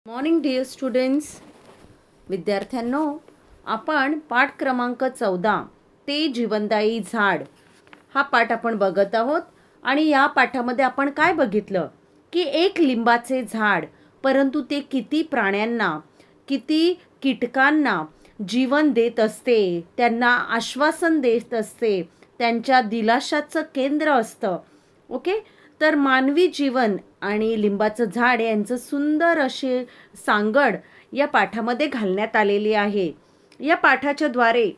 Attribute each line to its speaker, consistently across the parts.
Speaker 1: Morning dear students. विद्यार्थ्यांनो, आपण पाठ क्रमांक 14 ते जीवनदायी झाड हा पाठ आपण बघत आहोत. आणि या पाठामध्ये आपण काय बघितलं की एक लिंबाचे झाड, परंतु ते किती प्राण्यांना, किती कीटकांना जीवन देत असते, त्यांना आश्वासन देत असते, त्यांच्या दिलाशाचं केंद्र असतं. ओके, तर मानवी जीवन आणि लिंबाचं झाड यांचं सुंदर असे सांगड या पाठामध्ये घालण्यात आलेली आहे. या पाठाच्या द्वारे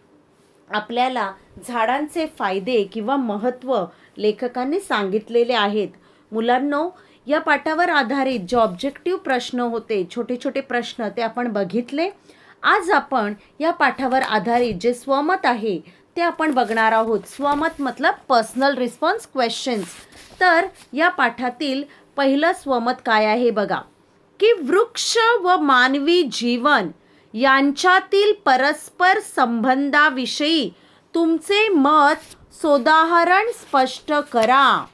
Speaker 1: आपल्याला झाडांचे फायदे किंवा महत्त्व लेखकांनी सांगितलेले आहेत. मुलांनो, या पाठावर आधारित जे ऑब्जेक्टिव्ह प्रश्न होते, छोटे छोटे प्रश्न, ते आपण बघितले. आज आपण या पाठावर आधारित जे स्वमत आहे ते आपण बघणार आहोत. स्वमत मतलब पर्सनल रिस्पॉन्स क्वेश्चन्स. तर या पाठातील पहिलं स्वमत काय आहे बघा, की वृक्ष व मानवी जीवन यांच्यातील परस्पर संबंधाविषयी तुमचे मत सोदाहरण स्पष्ट करा.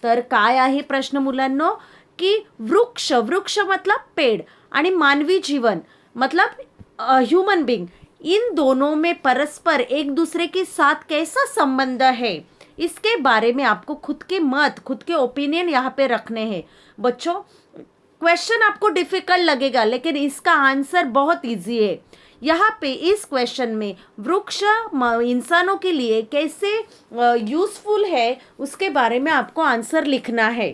Speaker 1: तर काय आहे प्रश्न मुलांनो, की वृक्ष, वृक्ष मतलब पेड़, आणि मानवी जीवन मतलब ह्यूमन बीइंग, इन दोनों में परस्पर एक दूसरे के साथ कैसा संबंध है, इसके बारे में आपको खुद के मत, खुद के ओपिनियन यहाँ पे रखने हैं. बच्चों, क्वेश्चन आपको डिफिकल्ट लगेगा लेकिन इसका आंसर बहुत इजी है. यहाँ पे इस क्वेश्चन में वृक्ष इंसानों के लिए कैसे यूजफुल है उसके बारे में आपको आंसर लिखना है.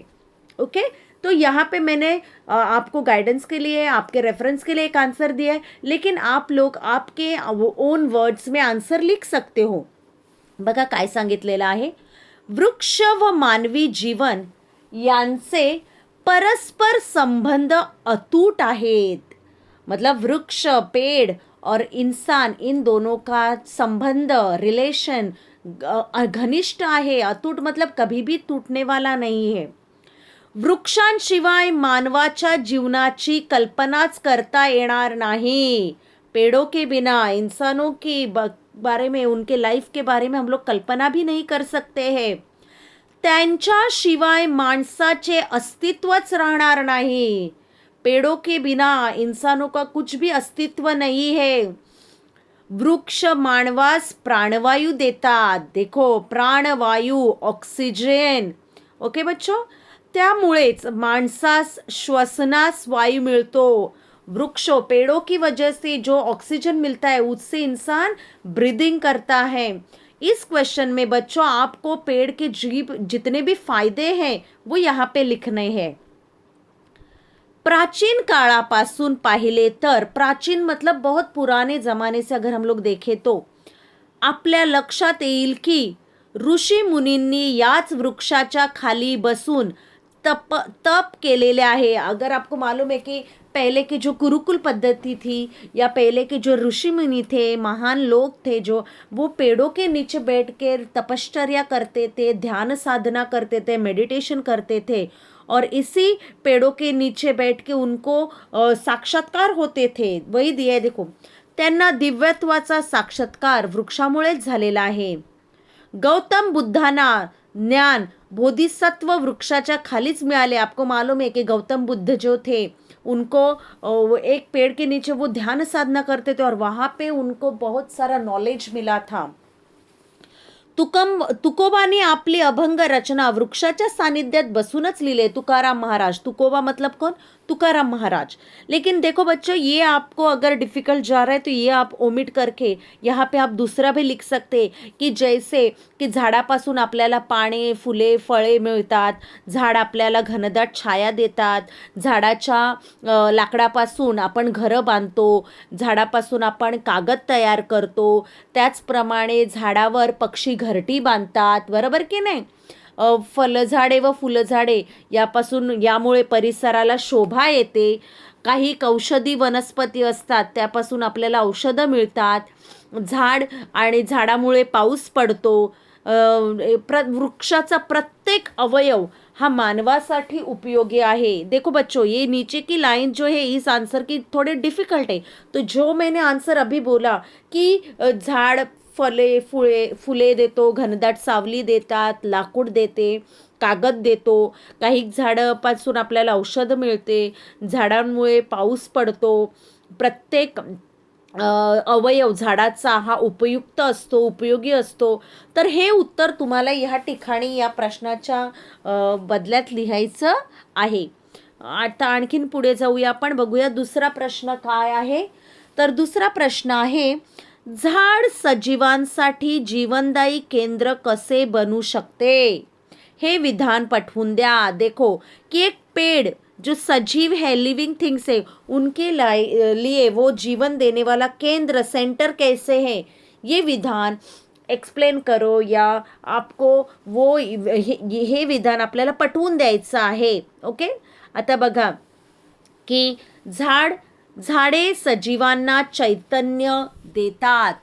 Speaker 1: ओके, तो यहाँ पे मैंने आपको गाइडेंस के लिए, आपके रेफरेंस के लिए एक आंसर दिया है, लेकिन आप लोग आपके ओन वर्ड्स में आंसर लिख सकते हो. बघा काय सांगितलेलं आहे, वृक्ष व मानवी जीवन यांचे परस्पर संबंध अतूट आहेत. मतलब वृक्ष, पेड़ और इंसान, इन दोनों का संबंध, रिलेशन घनिष्ठ आहे. अतूट मतलब कभी भी टूटने वाला नहीं है. वृक्षांशिवाय मानवाच्या जीवनाची कल्पनाच करता येणार नाही. पेड़ों के बिना इंसानों के बारे में, उनके लाइफ के बारे में हम लोग कल्पना भी नहीं कर सकते हैं. त्यांच्याशिवाय माणसाचे अस्तित्वच राहणार नाही. पेड़ों के बिना इंसानों का कुछ भी अस्तित्व नहीं है. वृक्ष मानवास प्राणवायू देतात. देखो, प्राणवायू, ऑक्सिजन. ओके बच्चों, त्यामुळेच माणसास श्वसनास वायू मिळतो. वृक्षों, पेड़ों की वजह से जो ऑक्सीजन मिलता है उससे इंसान ब्रीदिंग करता है. इस क्वेश्चन में बच्चों आपको पेड़ के जीव जितने भी फायदे हैं वो यहाँ पे लिखने हैं. प्राचीन काळापासून पाहिले तर, प्राचीन मतलब बहुत पुराने जमाने से अगर हम लोग देखें तो आपल्या लक्षात येईल की ऋषी मुनींनी याच वृक्षाच्या खाली बसून तप केलेले आहे. अगर आपको मालूम है कि पहले की जो गुरुकुल पद्धति थी, या पहले के जो ऋषि मुनि थे, महान लोग थे, जो वो पेड़ों के नीचे बैठ के तपश्चर्या करते थे, ध्यान साधना करते थे, मेडिटेशन करते थे, और इसी पेड़ों के नीचे बैठ के उनको साक्षात्कार होते थे. वही दिया है, देखो, त्यांना दिव्यत्वाचा साक्षात्कार वृक्षामुळेच झालेला आहे. गौतम बुद्धांना ज्ञान बोधिसत्व वृक्षाच्या खालीच मिळाले. आपको मालूम है कि गौतम बुद्ध जो थे उनको एक पेड़ के नीचे वो ध्यान साधना करते थे और वहाँ पे उनको बहुत सारा नॉलेज मिला था. तुकोबाने आपली अभंग रचना वृक्षाच्या सानिध्यात बसूनच लिहिले. तुकाराम महाराज, तुकोबा मतलब कौन, तुकाराम महाराज. लेकिन देखो बच्चों, ये आपको अगर डिफिकल्ट जा रहा है तो ये आप ओमिट करके यहाँ पे आप दूसरा भी लिख सकते, कि जैसे की झाडापासून आपल्याला पाने, फुले, फळे मिळतात, झाड आपल्याला घनदाट छाया देतात, झाडाच्या लाकडापासून आपण घरं बांधतो, झाडापासून आपण कागद तयार करतो, त्याचप्रमाणे झाडावर पक्षी घरटी बांधतात, बरोबर की नाही. फलझाडे व फुलझाडे यामुळे परिसराला शोभा येते. काही औषधी वनस्पती असतात, त्यापासून आपल्याला औषधं मिळतात. झाड आणि झाडामुळे पाऊस पडतो. वृक्षाचा प्रत्येक अवयव हा मानवासाठी उपयोगी आहे. देखो बच्चों, ये नीचे की लाइन जो है इस आंसर की थोड़े डिफिकल्ट है. तो जो मैंने आंसर अभी बोला कि झाड़ फुले देतो, घनदाट सावली देतात, लाकूड देते, कागद देतो, काही झाडापासून आपल्याला औषधं मिळते, झाडांमुळे पाऊस पडतो, प्रत्येक अवयव झाडाचा हा उपयुक्त असतो, उपयोगी असतो. तर हे उत्तर तुम्हाला ह्या ठिकाणी या प्रश्नाच्या बदल्यात लिहायचं आहे. आता आणखीन पुढे जाऊया, आपण बघूया दुसरा प्रश्न काय आहे. तर दुसरा प्रश्न आहे, झाड सजीवांसाठी जीवनदायी केंद्र कसे बनू शकते? हे विधान पठवून द्या. देखो कि एक पेड़ जो सजीव है, लिविंग थिंग्स है, उनके लिए वो जीवन देने वाला केंद्र, सेंटर कैसे है, ये विधान एक्सप्लेन करो, या आपको वो हे विधान आपल्याला पटवून द्यायचं आहे. ओके, आता बघा की झाडे सजीवांना चैतन्य देतात.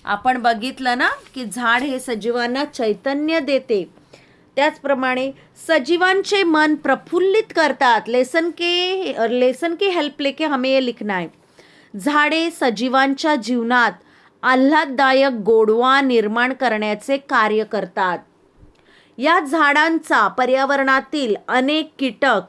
Speaker 1: आपण बघितलं ना की झाड हे सजीवांना चैतन्य देते. त्याचप्रमाणे सजीवांचे मन प्रफुल्लित करतात. लेसन के हेल्प लेके हमें ये लिखना है. झाडे सजीवांच्या जीवनात आल्हाददायक गोडवा निर्माण करण्याचे कार्य करतात. या झाडांचा पर्यावरणातील अनेक कीटक,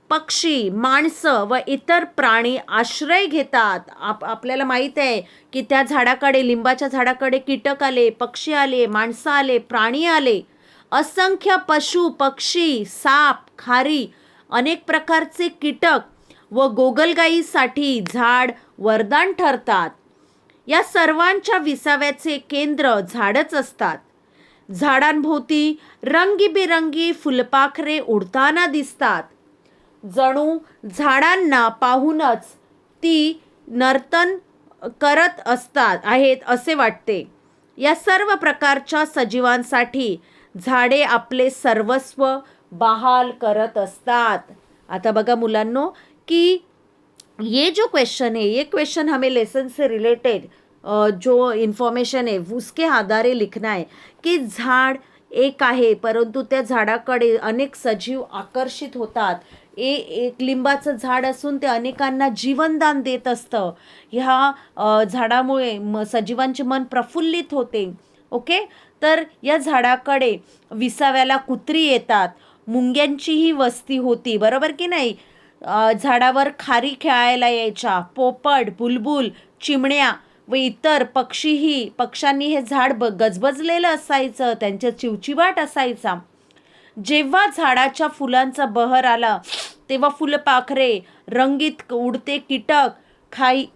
Speaker 1: पक्षी, माणसं व इतर प्राणी आश्रय घेतात. आपल्याला माहीत आहे की त्या झाडाकडे, लिंबाच्या झाडाकडे कीटक आले, पक्षी आले, माणसं आले, प्राणी आले. असंख्य पशु, पक्षी, साप, खारी, अनेक प्रकारचे कीटक व गोगलगाईसाठी झाड वरदान ठरतात. या सर्वांच्या विसाव्याचे केंद्र झाडच असतात. झाडांभोवती रंगीबेरंगी फुलपाखरे उडताना दिसतात. जणू झाडांना पाहूनच ती नर्तन करत आहेत असे वाटते. या सर्व प्रकारच्या सजीवांसाठी झाडे आपले सर्वस्व बहाल करत असतात. आता बघा मुलांनो की ये जो क्वेश्चन है, ये क्वेश्चन हमें लेसन से रिलेटेड जो इन्फॉर्मेशन है उसके आधारे लिखना है की झाड एक आहे, परंतु त्या झाडाकडे अनेक सजीव आकर्षित होतात. एक लिंबाचं झाड असून ते अनेकांना जीवनदान देत असतं. ह्या झाडामुळे सजीवांचे मन प्रफुल्लित होते. ओके, तर या झाडाकडे विसाव्याला कुत्री येतात, मुंग्यांचीही वस्ती होती, बरोबर की नाही. झाडावर खारी खेळायला यायच्या, पोपट, बुलबुल, चिमण्या व इतर पक्ष्यांनी हे झाड गजबजलेलं असायचं, त्यांच्या चिवचिवाट असायचा. जेव्हा झाडाच्या फुलांचा बहर आला तेव्हा फुलपाखरे, रंगीत उडते कीटक,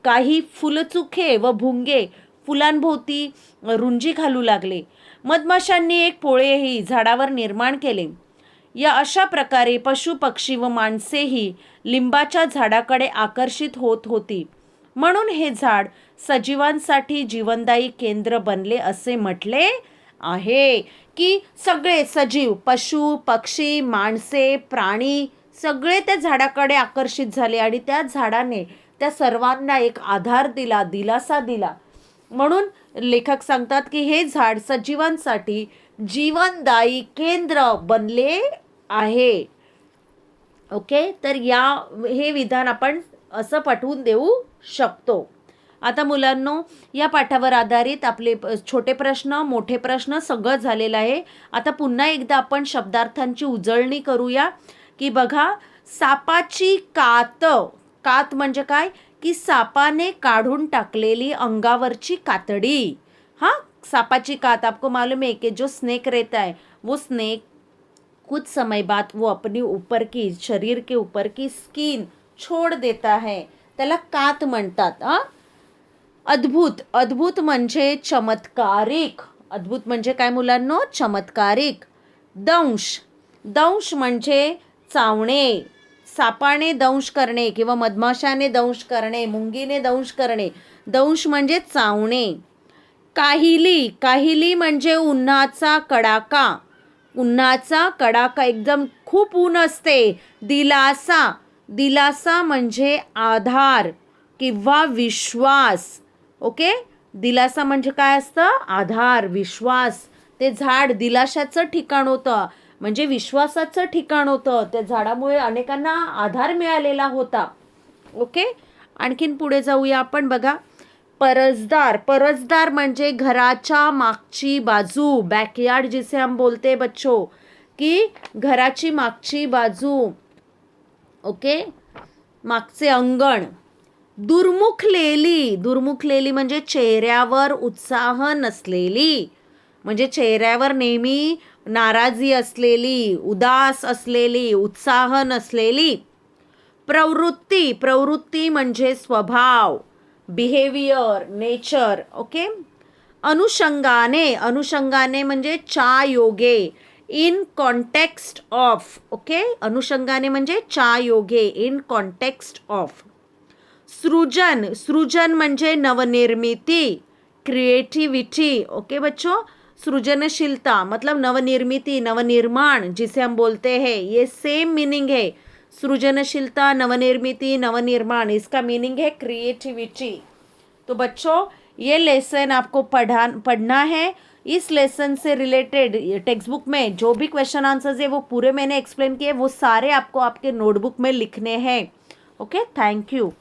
Speaker 1: काही फुलचुखे व भुंगे फुलांभोवती रुंजी घालू लागले. मधमाशांनी एक पोळेही झाडावर निर्माण केले. या अशा प्रकारे पशु, पक्षी व माणसेही लिंबाच्या झाडाकडे आकर्षित होत होती. म्हणून हे झाड सजीवांसाठी जीवनदायी केंद्र बनले असे म्हटले आहे. की सगळे सजीव, पशु, पक्षी, माणसे, प्राणी सगळे त्या झाडाकडे आकर्षित झाले आणि त्या झाडाने त्या सर्वांना एक आधार दिला, दिलासा दिला. म्हणून लेखक सांगतात की हे झाड सजीवांसाठी जीवनदायी केंद्र बनले आहे. ओके, तर हे विधान आपण असं पटवून देऊ शकतो. आता मुलांनो, या पाठावर आधारित आपले छोटे प्रश्न, मोठे प्रश्न सगळं झालेलं आहे. आता पुन्हा एकदा आपण शब्दार्थांची उजळणी करूया. की बघा, सापाची कात म्हणजे काय, की सापाने काढून टाकलेली अंगावरची कातडी. हाँ, सापाची कात, आपको मालूम है कि जो स्नेक रहता है वो स्नेक कुछ समय बाद वो अपनी ऊपर की, शरीर के ऊपर की स्किन छोड़ देता है, त्याला कात म्हणतात. अद्भुत म्हणजे चमत्कारिक. अद्भुत म्हणजे काय मुलांनो, चमत्कारिक. दंश म्हणजे चावणे, सापाने दंश करणे किंवा मधमाशाने दंश करणे, मुंगीने दंश करणे. दंश म्हणजे चावणे. काहिली म्हणजे उन्हाचा कडाका, एकदम खूप ऊन असते. दिलासा म्हणजे आधार किंवा विश्वास. ओके, दिलासा म्हणजे काय असतं, आधार, विश्वास. ते झाड दिलाशाचं ठिकाण होतं, म्हणजे विश्वासाचं ठिकाण होतं. त्या झाडामुळे अनेकांना आधार मिळालेला होता. ओके, आणखीन पुढे जाऊया आपण. बघा, परसदार म्हणजे घराच्या मागची बाजू, बॅकयार्ड जिसे हम बोलते बच्चों, की घराची मागची बाजू, ओके, मागचे अंगण. दुर्मुखलेली, दुर्मुखलेली म्हणजे चेहऱ्यावर उत्साह नसलेली, म्हणजे चेहऱ्यावर नेहमी नाराजी असलेली, उदास असलेली, उत्साह नसलेली. प्रवृत्ती, प्रवृत्ती म्हणजे स्वभाव, बिहेवियर, नेचर, ओके. अनुषंगाने, अनुषंगाने म्हणजे च्या योगे, इन कॉन्टेक्स्ट ऑफ, ओके. अनुषंगाने म्हणजे च्या योगे, इन कॉन्टेक्स्ट ऑफ. सृजन, सृजन म्हणजे नवनिर्मिती, क्रिएटिविटी, ओके बच्चों. सृजनशीलता मतलब नवनिर्मिती, नवनिर्माण जिसे हम बोलते हैं, ये सेम मीनिंग है. सृजनशीलता, नवनिर्मिती, नवनिर्माण, इसका मीनिंग है क्रिएटिविटी. तो बच्चों ये लेसन आपको पढ़ना है. इस लेसन से रिलेटेड टेक्स्ट बुक में जो भी क्वेश्चन आंसर्स है वो पूरे मैंने एक्सप्लेन किए, वो सारे आपको आपके नोटबुक में लिखने हैं. Okay, thank you.